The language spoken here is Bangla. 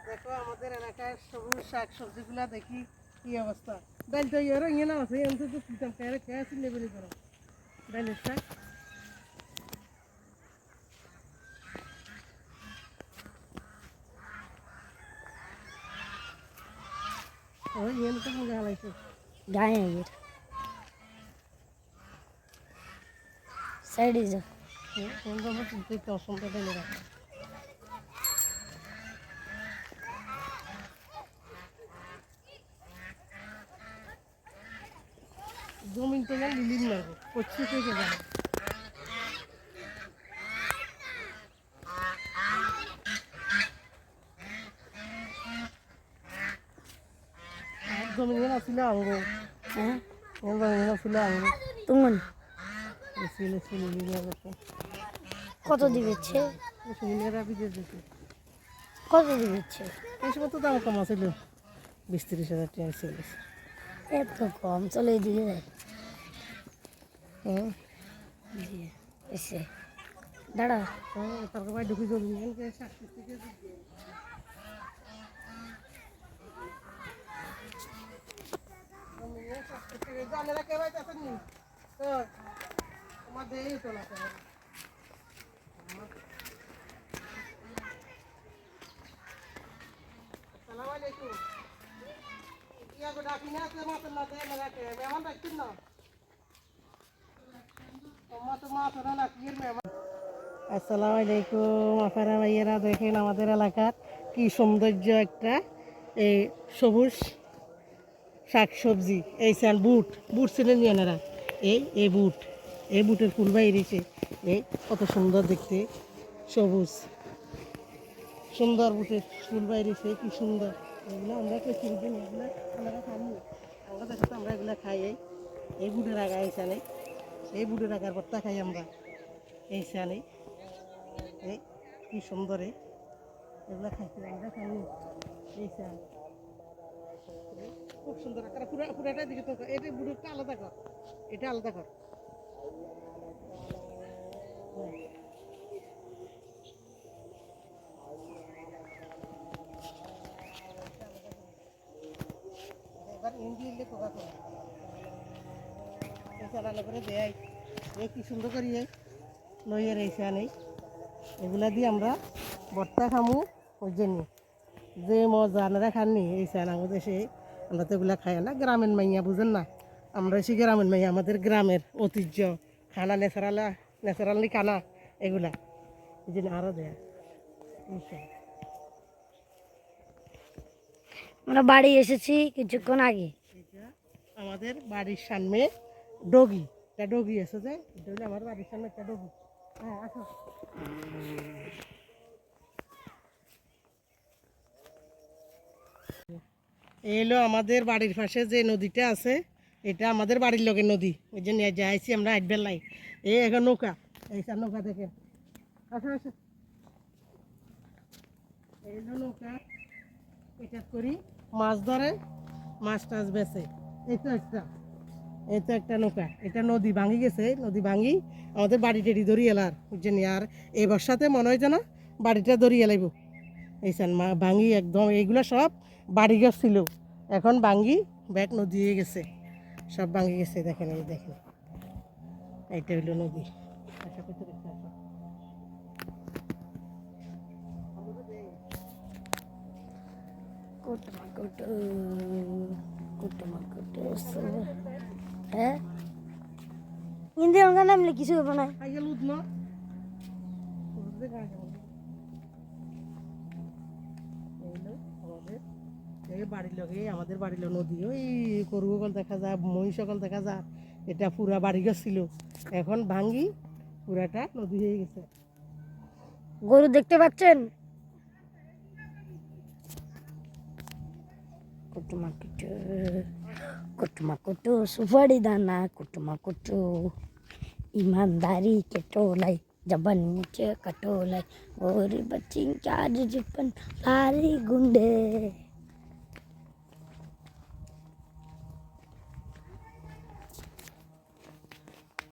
দেখো আমাদের এলাকায় সবুজ শাক সবজিগুলা দেখি কি অবস্থা। ডাল তো ইয়ারও ইয়ে না আছে আমি তো পিতাম খেয়ে আসি লেবেলি করো ডালের শাক। ওই ইয়ে তো মজা হালাইছে গায়ে এর সাইডে যা আমরা চিনতে অসম্ভব ডালে রাখা জমিন তো জান লিলিম লাগবে করছি কে জানে। জমিন আসছিল আঙ্গো হ্যাঁ জমিন আসছিল আঙ্গো তুমন ছিল ছিল লিলিয়া করতে কত দিবেছে সুমিনেরা বিদেশ যেতে কত দিবেছে এই সময় তো দাম কম আছিল 20-30 হাজার টাকা ছিল। এত কম চলে এদিকে যায় হ্যাঁ এসে দাঁড়া তারপর ভাই ঢুকি জমি শাক থেকে জানেরা কে ভাই আসেন নি তো আমাদের এই তো না আসসালামু আলাইকুম ইয়া গো ডাকি না তে মাছ না দে লাগাতে মেহমান রাখছেন না আসসালামু আলাইকুম আপারা ভাইয়েরা দেখেন আমাদের এলাকার কি সৌন্দর্য একটা এই সবুজ শাক সবজি এই স্যান বুট বুট ছিলেন জানারা এই বুটের ফুল বাইরেছে এই কত সুন্দর দেখতে সবুজ সুন্দর বুটের ফুল বাইরেছে কি সুন্দর এগুলো আমরা কেছি এগুলো আমরা খাই আমরা দেখো তো আমরা এগুলো খাই এই বুটের আগা এইখানে এই বুটের আগার ভর্তা খাই আমরা এই সানে এই কি সুন্দর এগুলো খাইছি আমরা খাই এই সান খুব সুন্দর পুরাটা দিকে তো এটা বুটেরটা আলাদা কর এটা আলাদা কর এবার ইন্ডিয়ালে কোকা কোলা চালানো করে দেয় এই কি সুন্দর করি লইয়ের এই সানেই এগুলা দিয়ে আমরা ভর্তা খামু ওই জন্য যে মজা আপনারা খাননি এই সান আমাদের দেশে আমরা তো এগুলা খাই না গ্রামের মাইয়া বুঝেন না আমরা এসে গ্রামের মাইয়া আমাদের গ্রামের ঐতিহ্য খানা ন্যাচারালি খানা এগুলা এই জন্য আরও দেয় আমরা বাড়ি এসেছি কিছুক্ষণ আগে এটা আমাদের বাড়ির সামনে ডগি একটা ডগি আছে যে এটা হলো আমার বাড়ির সামনে একটা ডগি হ্যাঁ আসো এই হলো আমাদের বাড়ির পাশে যে নদীটা আছে এটা আমাদের বাড়ির লোকের নদী ওই জন্য যাইছি আমরা হাইটবেল লাই এই এখন নৌকা এই নৌকা দেখেন আসো আসো এই হলো নৌকা এটা করি মাছ ধরে মাছ টাছ বেছে এই তো একটা নৌকা এটা নদী ভাঙি গেছে নদী ভাঙি আমাদের বাড়ি টেডি ধরিয়ে এলার বুঝছেন আর এই বর্ষাতে মনে হয় যেন বাড়িটা ধরিয়ে এলাইব এইসান মা ভাঙি একদম এইগুলো সব বাড়ি গাছ ছিল এখন ভাঙি ব্যাগ নদী হয়ে গেছে সব ভাঙি গেছে দেখেন এই দেখেন এইটা হইলো নদী আশা করতে দেখতে আসো হ্যাঁ হিন্দি অঙ্কা নামলে কিছু হবে না আইয়া লুদ না বাড়ির লগে আমাদের বাড়ির নদী ওই গরু সকল দেখা যায় মহিষ সকল দেখা যায় এটা পুরা বাড়ি গেছিল এখন ভাঙ্গি পুরাটা নদী হয়ে গেছে গরু দেখতে পাচ্ছেন কুটুমা कुटु सुपारी दाना कुटुमा कुटु ईमानदारी के टोलाई जबन नीचे कटोलाई और बच्ची चार जपन लारी गुंडे।